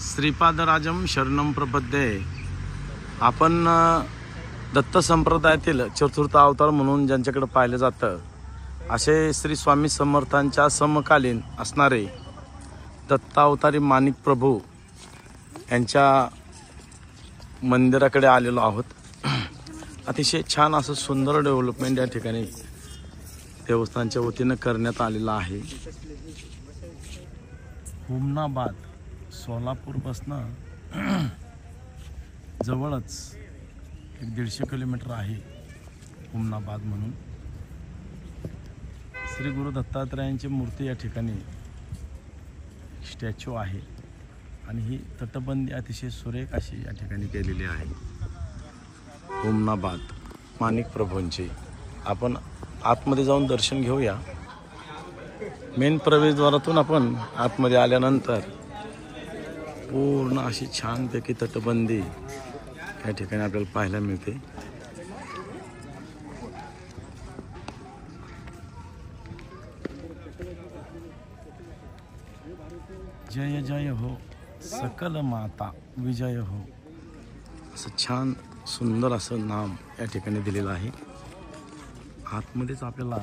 श्रीपादराजम शरणम प्रपद्ये। आपण दत्त संप्रदायातील चतुर्थ अवतार म्हणून ज्यांच्याकडे पाहिलं जातं असे श्री स्वामी समर्थांच्या समकालीन असणारे दत्तावतारी माणिक प्रभू यांच्या मंदिराकडे आलेलो आहोत। अतिशय छान असं सुंदर डेव्हलपमेंट या ठिकाणी देवस्थानच्या वतीने करण्यात आलेला आहे। हुमनाबाद सोलापूरपासून जवळच 150 किलोमीटर आहे हुमनाबाद म्हणून। श्री गुरु दत्तात्रयांची मूर्ती या ठिकाणी स्टॅच्यू आहे आणि ही तटबंदी अतिशय सुरेख अशी या ठिकाणी केलेली आहे। हुमनाबाद माणिक प्रभूंची आपण आतमध्ये जाऊन दर्शन घेऊया। मेन प्रवेशद्वारातून आपण आतमध्ये आल्यानंतर पूर्ण अशी छानपैकी तटबंदी या ठिकाणी आपल्याला पाहायला मिळते। जय जय हो सकल माता विजय हो असं छान सुंदर असं नाम या ठिकाणी दिलेलं आहे। आतमध्येच आपल्याला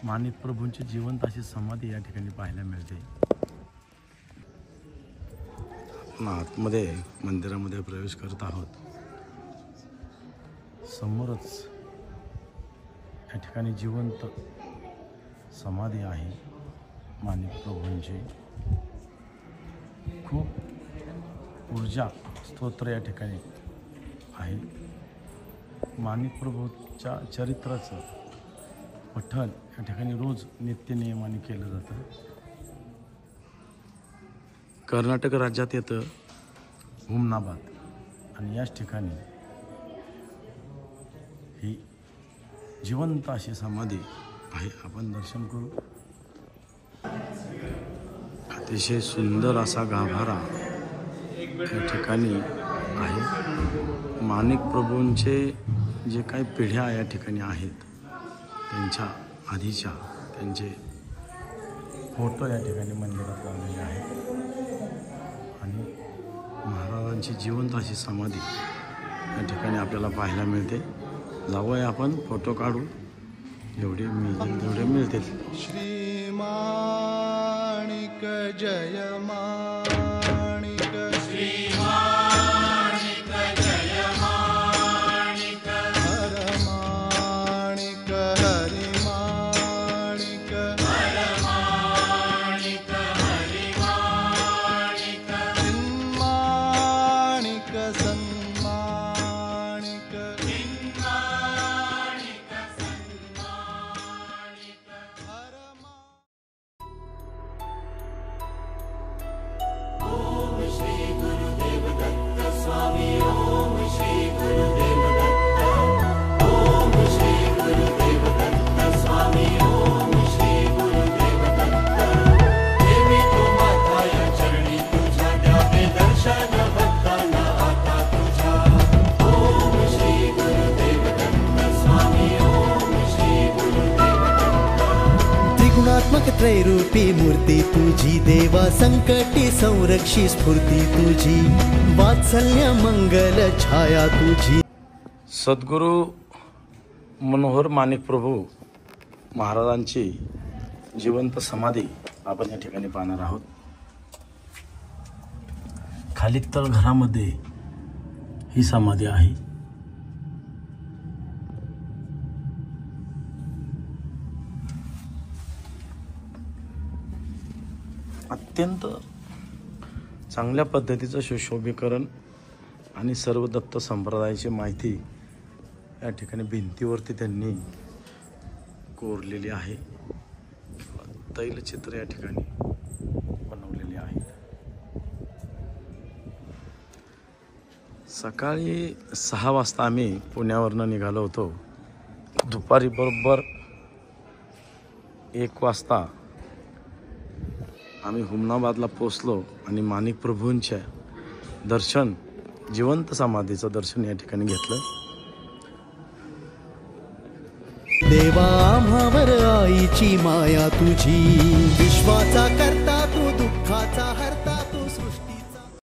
माणिक प्रभूंची जिवंत अशी समाधी या ठिकाणी पाहायला मिळते। आपण आतमध्ये मंदिरामध्ये प्रवेश करत आहोत। समोरच या ठिकाणी जिवंत समाधी आहे माणिक प्रभूंची। खूप ऊर्जा स्तोत्र या ठिकाणी आहे। माणिक प्रभूच्या चरित्राचं पठण या ठिकाणी रोज नित्यनियमाने केलं जातं। कर्नाटक राज्यात येतं हुमनाबाद आणि याच ठिकाणी ही जिवंत अशी समाधी आहे। आपण दर्शन करू। अतिशय सुंदर असा गाभारा या ठिकाणी आहे। माणिक प्रभूंचे जे काही पिढ्या या ठिकाणी आहेत त्यांच्या आधीच्या त्यांचे फोटो या ठिकाणी मंदिरात लावलेले आहेत आणि महाराजांची जिवंत अशी समाधी या ठिकाणी आपल्याला पाहायला मिळते। जाऊया आपण फोटो काढू जेवढे मिळतील। श्री माणिक जय माणिक श्री माणिक जय माणिक हर माणिक हरि माणिक हर माणिक हरि माणिक सन्माणिक सन्माणिक सन्माणिक सन्माणिक हर त्रिगुणात्मक त्रैरूपी मूर्ती तुझी देवा, संकटी संरक्षी स्फूर्ती तुझी, वात्सल्य मंगल छाया तुझी। सद्गुरू मनोहर माणिक प्रभू महाराजांची जिवंत समाधी आपण या ठिकाणी पाहणार आहोत। खाली तळघरामध्ये ही समाधी आहे। अत्यंत चांगल्या पद्धतीचं सुशोभीकरण आणि सर्व दत्त संप्रदायाची माहिती या ठिकाणी भिंतीवरती त्यांनी कोरलेली आहे। तैलचित्र या ठिकाणी बनवलेली आहेत। सकाळी 6 वाजता आम्ही पुण्यावरनं निघालो होतो। दुपारी बरोबर 1 वाजता आम्ही हुमनाबादला पोचलो आणि माणिक प्रभूंच्या दर्शन जिवंत समाधीचं दर्शन या ठिकाणी घेतलं। देवा आम्हावर आईची माया तुझी, विश्वाचा करता तू दुःखाचा हर